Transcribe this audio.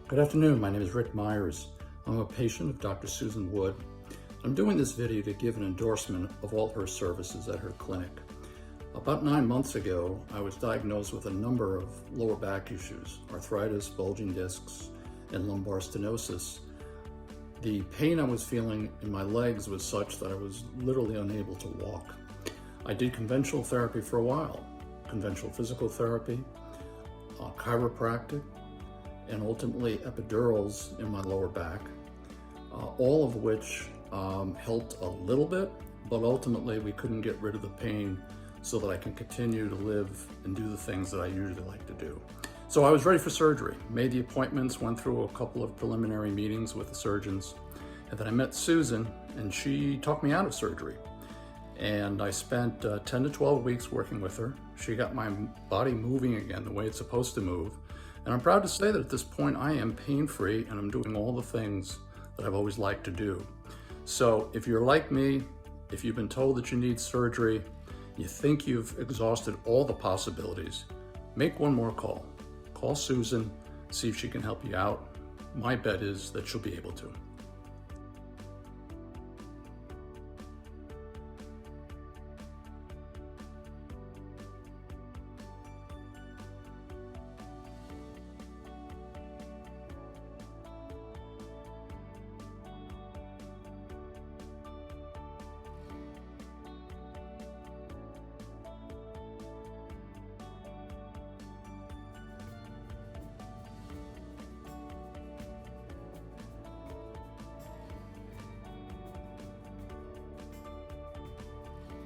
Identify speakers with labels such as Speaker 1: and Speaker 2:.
Speaker 1: Good afternoon, my name is Rick Myers. I'm a patient of Dr. Susan Wood. I'm doing this video to give an endorsement of all her services at her clinic. About 9 months ago, I was diagnosed with a number of lower back issues, arthritis, bulging discs, and lumbar stenosis. The pain I was feeling in my legs was such that I was literally unable to walk. I did conventional therapy for a while, conventional physical therapy, chiropractic, and ultimately epidurals in my lower back, all of which helped a little bit, but ultimately we couldn't get rid of the pain so that I can continue to live and do the things that I usually like to do. So I was ready for surgery, made the appointments, went through a couple of preliminary meetings with the surgeons, and then I met Susan and she talked me out of surgery. And I spent 10 to 12 weeks working with her. She got my body moving again the way it's supposed to move. And I'm proud to say that at this point I am pain-free and I'm doing all the things that I've always liked to do. So if you're like me, if you've been told that you need surgery, you think you've exhausted all the possibilities, make one more call. Call Susan, see if she can help you out. My bet is that she'll be able to.